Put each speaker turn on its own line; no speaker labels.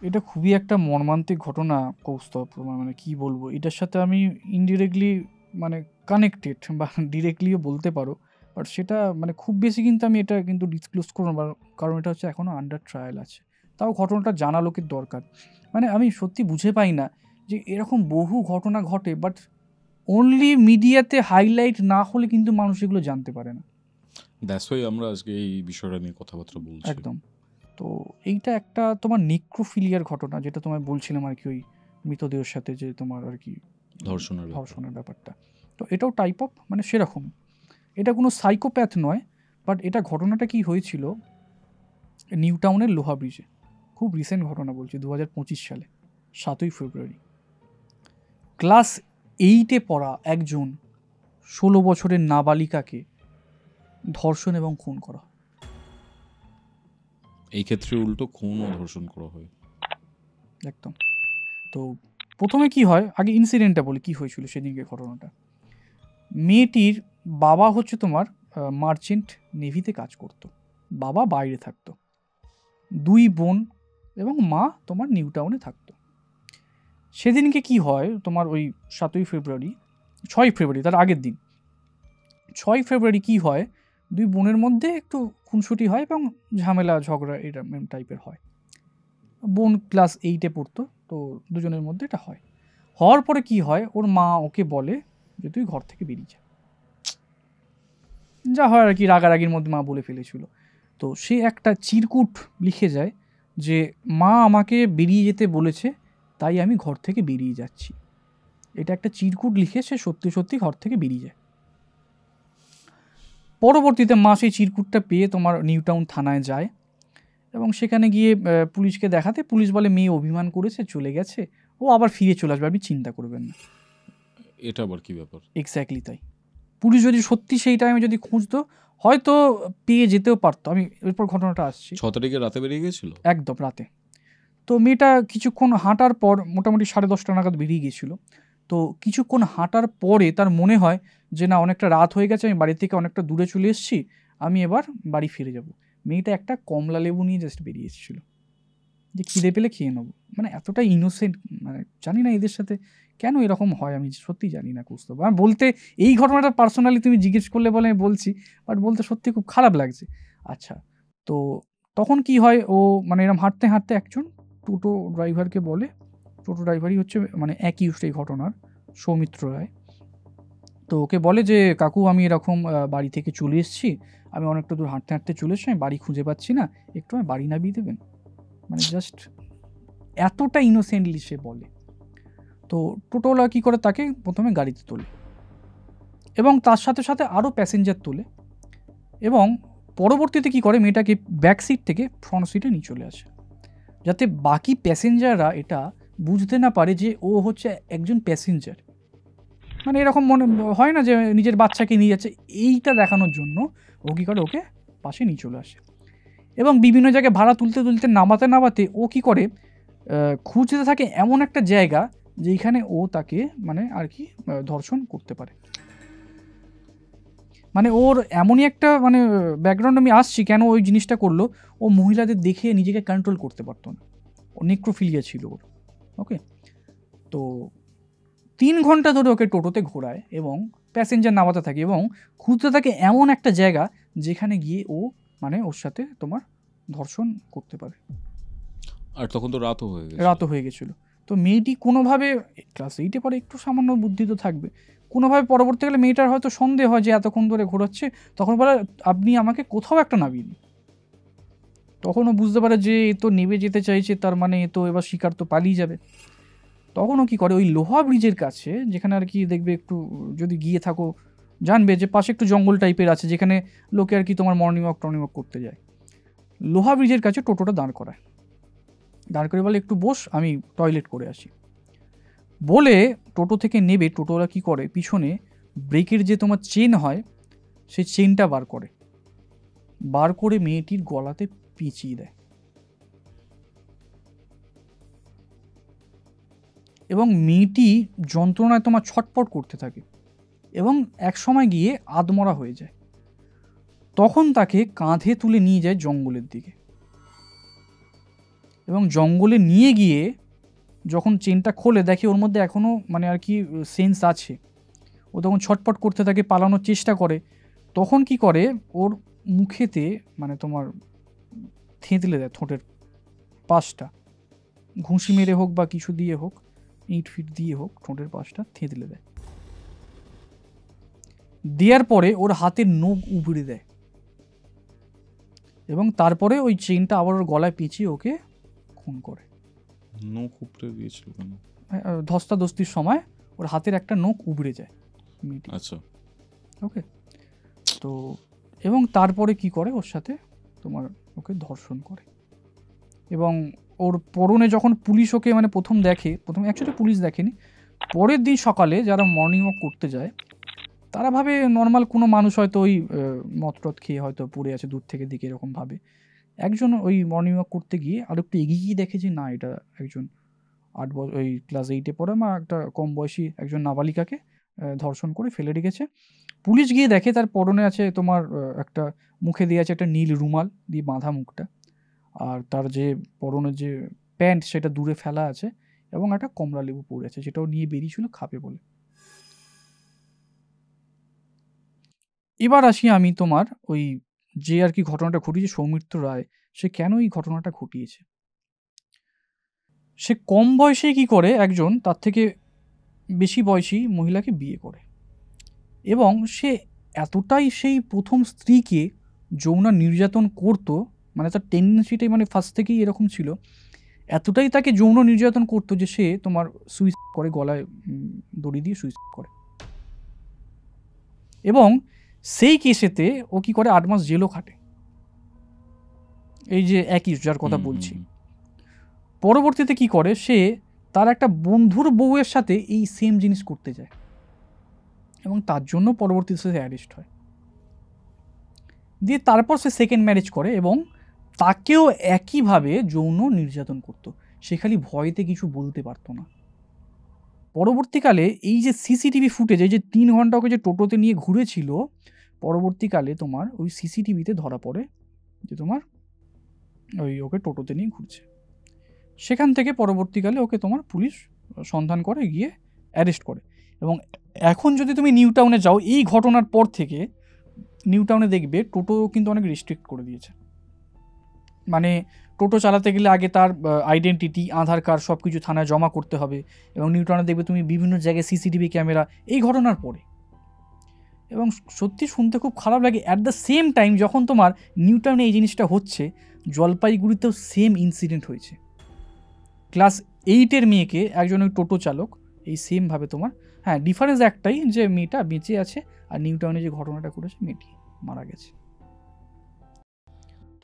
এটা খুবই একটা মর্মান্তিক ঘটনা কৌস্তব, মানে কি বলবো, এটার সাথে আমি ইনডিরেক্টলি মানে কানেক্টেড বা ডিরেক্টলিও বলতে পারো, বাট সেটা মানে খুব বেশি কিন্তু আমি এটা কিন্তু ডিসক্লোজ করবো না, কারণ এটা হচ্ছে এখনও আন্ডার ট্রায়াল আছে। তাও ঘটনাটা জানা লোকের দরকার। মানে আমি সত্যি বুঝে পাই না যে এরকম বহু ঘটনা ঘটে, বাট অনলি মিডিয়াতে হাইলাইট না হলে কিন্তু মানুষ এগুলো জানতে পারে না।
দ্যাটস ওয়াই আমরা আজকে এই বিষয়টা নিয়ে কথাবার্তা বলছি।
একদম। তো এইটা একটা তোমার নেক্রোফিলিয়ার ঘটনা, যেটা তোমায় বলছিলাম আর কি, ওই মৃতদেহের সাথে যে তোমার আর কি ধর্ষণের ব্যাপারটা। তো এটাও টাইপ অফ মানে সেরকম, এটা কোনো সাইকোপ্যাথ নয়, বাট এটা ঘটনাটা কি হয়েছিল নিউ টাউনের লোহা ব্রিজে। খুব রিসেন্ট ঘটনা বলছি, 2025 সালে 7ই ফেব্রুয়ারি ক্লাস 8-এ পড়া একজন 16 বছরের নাবালিকাকে ধর্ষণ এবং খুন করা।
এই ক্ষেত্রে উল্টো খুন ও ধর্ষণ করা হয়।
একদম। তো প্রথমে কি হয়, আগে ইনসিডেন্টটা বলি কি হয়েছিল সেদিনকে ঘটনাটা। মেয়েটির বাবা হচ্ছে তোমার মার্চেন্ট নেভিতে কাজ করত, বাবা বাইরে থাকতো, 2 বোন এবং মা তোমার নিউ টাউনে থাকতো। সেদিনকে কি হয় তোমার ওই 7ই ফেব্রুয়ারি, 6ই ফেব্রুয়ারি তার আগের দিন, 6ই ফেব্রুয়ারি কি হয়, 2 বোনের মধ্যে একটু খুনসুটি হয় এবং ঝামেলা ঝগড়া এরকম টাইপের হয়। বোন ক্লাস 8-এ পড়তো, তো দুজনের মধ্যে এটা হয়। হওয়ার পরে কি হয়, ওর মা ওকে বলে যে তুই ঘর থেকে বেরিয়ে যা, যা হয় আর কি, রাগারাগির মধ্যে মা বলে ফেলেছিল। তো সে একটা চিরকুট লিখে যায় যে মা আমাকে বেরিয়ে যেতে বলেছে, তাই আমি ঘর থেকে বেরিয়ে যাচ্ছি। এটা একটা চিরকুট লিখে সে সত্যি সত্যি ঘর থেকে বেরিয়ে যায়। পরবর্তীতে মা সেই চিরকুটটা পেয়ে তোমার নিউ টাউন থানায় যায় এবং সেখানে গিয়ে পুলিশকে দেখাতে পুলিশ বলে মেয়ে অভিমান করেছে, চলে গেছে, ও আবার ফিরে চলে আসবে, আপনি চিন্তা করবেন না।
এটা আবার কি ব্যাপার?
এক্স্যাক্টলি তাই। পুলিশ যদি সত্যি সেই টাইমে যদি খুঁজতো হয়তো পেয়ে যেতেও পারতো। আমি এরপর ঘটনাটা আসছি।
6 তারিখে রাতে বেরিয়ে গেছিল?
একদম রাতে। তো মেয়েটা কিছুক্ষণ হাঁটার পর মোটামুটি 10:30 নাগাদ বেরিয়ে গিয়েছিল। তো কিছুক্ষণ হাঁটার পরে তার মনে হয় যে না, অনেকটা রাত হয়ে গেছে, আমি বাড়ি থেকে অনেকটা দূরে চলে এসেছি, আমি এবার বাড়ি ফিরে যাব। মেয়েটা একটা কমলা লেবু নিয়ে জাস্ট বেরিয়ে এসেছিল যে খিদে পেলে খেয়ে নেবো। মানে এতটা ইনোসেন্ট, মানে জানি না এদের সাথে কেন এরকম হয়, আমি সত্যি জানি না কৌস্তব। আমি বলতে এই ঘটনাটা পার্সোনালি তুমি জিজ্ঞেস করলে বলে আমি বলছি, বাট বলতে সত্যি খুব খারাপ লাগছে। আচ্ছা, তো তখন কি হয়, ও মানে এরকম হাঁটতে হাঁটতে একজন টোটো ড্রাইভারকে বলে, টোটো ড্রাইভারই হচ্ছে মানে অ্যাকিউজড এই ঘটনার, সৌমিত্র রায়। তো ওকে বলে যে কাকু আমি এরকম বাড়ি থেকে চলে এসেছি, আমি অনেকটা দূর হাঁটতে হাঁটতে চলে এসেছি, আমি বাড়ি খুঁজে পাচ্ছি না, একটু আমি বাড়ি নামিয়ে দেবেন। মানে জাস্ট এতটা ইনোসেন্টলি সে বলে। তো টোটোওয়ালা কী করে, তাকে প্রথমে গাড়িতে তোলে এবং তার সাথে সাথে আরও প্যাসেঞ্জার তোলে এবং পরবর্তীতে কী করে, মেয়েটাকে ব্যাক সিট থেকে ফ্রন্ট সিটে নিয়ে চলে আসে, যাতে বাকি প্যাসেঞ্জাররা এটা বুঝতে না পারে যে ও হচ্ছে একজন প্যাসেঞ্জার। মানে এরকম মনে হয় না যে নিজের বাচ্চাকে নিয়ে যাচ্ছে, এইটা দেখানোর জন্য ও কী করে, ওকে পাশে নিয়ে চলে আসে এবং বিভিন্ন জায়গায় ভাড়া তুলতে তুলতে নামাতে নামাতে ও কী করে খুঁজতে থাকে এমন একটা জায়গা যেখানে ও তাকে মানে আর কি ধর্ষণ করতে পারে। মানে ওর এমনই একটা মানে ব্যাকগ্রাউন্ড আমি আসছি কেন ওই জিনিসটা করলো, ও মহিলাদের দেখে নিজেকে কন্ট্রোল করতে পারতো না, ও নেক্রোফিলিয়া ছিল ওর। ওকে, তো 3 ঘন্টা ধরে ওকে টোটোতে ঘোরায় এবং প্যাসেঞ্জার নামাতে থাকে এবং খুঁজতে থাকে এমন একটা জায়গা যেখানে গিয়ে ও মানে ওর সাথে তোমার ধর্ষণ করতে পারে।
আর তখন তো রাতও হয়ে
গেছিলো। তো মেয়েটি কোনোভাবে ক্লাস 8-এ পরে একটু সামান্য বুদ্ধি তো থাকবে, কোনোভাবে পরবর্তীকালে মেয়েটার হয়তো সন্দেহ হয় যে এতক্ষণ ধরে ঘোরাচ্ছে, তখন বলে আপনি আমাকে কোথাও একটা নামিয়ে দিন। তখনও বুঝতে পারে যে এ তো নেমে যেতে চাইছে, তার মানে এ তো এবার শিকার তো পালিয়ে যাবে। তখনও কী করে, ওই লোহা ব্রিজের কাছে যেখানে আর কি দেখবে, একটু যদি গিয়ে থাকো জানবে যে পাশে একটু জঙ্গল টাইপের আছে, যেখানে লোকে আর কি তোমার মর্নিং ওয়াক করতে যায়। লোহা ব্রিজের কাছে টোটোটা দাঁড় করে বলে একটু বস, আমি টয়লেট করে আসি। বলে টোটো থেকে নেবে, টোটোওয়ালা কী করে, পিছনে ব্রেকের যে তোমার চেন হয় সেই চেনটা বার করে মেয়েটির গলাতে পেঁচিয়ে দেয় এবং মেয়েটি যন্ত্রণায় তোমার ছটপট করতে থাকে এবং এক সময় গিয়ে আধমরা হয়ে যায়। তখন তাকে কাঁধে তুলে নিয়ে যায় জঙ্গলের দিকে এবং জঙ্গলে নিয়ে গিয়ে যখন চেনটা খোলে দেখে ওর মধ্যে এখনও মানে আর কি সেন্স আছে, ও তখন ছটপট করতে থাকে, পালানোর চেষ্টা করে। তখন কি করে, ওর মুখেতে মানে তোমার থেঁতলে দেয় ঠোঁটের পাশটা, ঘুষি মেরে হোক বা কিছু দিয়ে হোক, ইট ফিট দিয়ে হোক, ঠোঁটের পাশটা থেঁতলে দেয়। দেওয়ার পরে ওর হাতের নখ উবড়ে দেয় এবং তারপরে ওই চেনটা আবার ওর গলায় পেঁচিয়ে ওকে খুন করে।
নখ উপড়ে দিয়েছিল কেন?
ধস্তাধস্তির সময় ওর হাতের একটা নখ উবড়ে যায় মেয়েটি।
আচ্ছা,
ওকে। তো এবং তারপরে কি করে, ওর সাথে তোমার ওকে ধর্ষণ করে। এবং ওর পরনে যখন পুলিশ ওকে মানে প্রথম অ্যাকচুয়ালি পুলিশ দেখেনি, পরের দিন সকালে যারা মর্নিং ওয়াক করতে যায় তারা ভাবে নর্মাল কোনো মানুষ হয়তো ওই মদ টদ খেয়ে হয়তো পড়ে আছে দূর থেকে দিকে, এরকম ভাবে। একজন ওই মর্নিং ওয়াক করতে গিয়ে আর একটু এগিয়ে গিয়ে দেখে যে না, এটা একজন 8 বছর ওই ক্লাস 8-এ পড়ে বা একটা কম বয়সী একজন নাবালিকাকে ধর্ষণ করে ফেলে রেখেছে। পুলিশ গিয়ে দেখে তার পরনে আছে তোমার একটা, মুখে দিয়ে আছে একটা নীল রুমাল দিয়ে বাঁধা মুখটা, আর তার যে পরনের যে প্যান্ট সেটা দূরে ফেলা আছে, এবং একটা কমলা লেবু পড়ে আছে যেটাও নিয়ে বেরিয়েছিল খাবে বলে। এবার আসি আমি তোমার ওই যে আর কি ঘটনাটা ঘটিয়েছে সৌমিত্র রায়, সে কেন এই ঘটনাটা ঘটিয়েছে। সে কম বয়সে কি করে একজন তার থেকে বেশি বয়সী মহিলাকে বিয়ে করে, এবং সে এতটাই সেই প্রথম স্ত্রীকে যৌন নির্যাতন করতো, মানে তার টেন্ডেন্সিটাই মানে ফার্স্ট থেকেই এরকম ছিল, এতটাই তাকে যৌন নির্যাতন করতো যে সে তোমার সুইসাইড করে, গলায় দড়ি দিয়ে সুইসাইড করে। এবং সেই কেসেতে ও কি করে 8 মাস জেলও খাটে, এই যে একই যার কথা বলছি। পরবর্তীতে কি করে, সে তার একটা বন্ধুর বউয়ের সাথে এই সেম জিনিস করতে যায় এবং তার জন্য পরবর্তীতে সে অ্যারেস্ট হয়। দিয়ে তারপর সে সেকেন্ড ম্যারেজ করে এবং তাকেও একইভাবে যৌন নির্যাতন করতো, সে খালি ভয়তে কিছু বলতে পারতো না। পরবর্তীকালে এই যে সিসিটিভি ফুটেজ, এই যে 3 ঘন্টা ওকে যে টোটোতে নিয়ে ঘুরেছিল, পরবর্তীকালে তোমার ওই সিসিটিভিতে ধরা পড়ে যে তোমার ওই ওকে টোটোতে নিয়ে ঘুরছে। সেখান থেকে পরবর্তীকালে ওকে তোমার পুলিশ সন্ধান করে গিয়ে অ্যারেস্ট করে। এবং এখন যদি তুমি নিউ টাউনে যাও, এই ঘটনার পর থেকে নিউ টাউনে দেখবে টোটো কিন্তু অনেক রেস্ট্রিক্ট করে দিয়েছে। মানে টোটো চালাতে গেলে আগে তার আইডেন্টিটি, আধার কার্ড সব কিছু থানায় জমা করতে হবে। এবং নিউ টাউনে দেখবে তুমি বিভিন্ন জায়গায় সিসিটিভি ক্যামেরা, এই ঘটনার পরে। এবং সত্যি শুনতে খুব খারাপ লাগে, অ্যাট দ্য সেম টাইম যখন তোমার নিউ টাউনে এই জিনিসটা হচ্ছে, জলপাইগুড়িতেও সেম ইনসিডেন্ট হয়েছে। ক্লাস 8-এর মেয়েকে একজন ওই টোটো চালক এই সেমভাবে তোমার, হ্যাঁ ডিফারেন্স একটাই যে মেয়েটা বেঁচে আছে, আর নিউ টাউনে যে ঘটনাটা করেছে মেয়েটি মারা গেছে।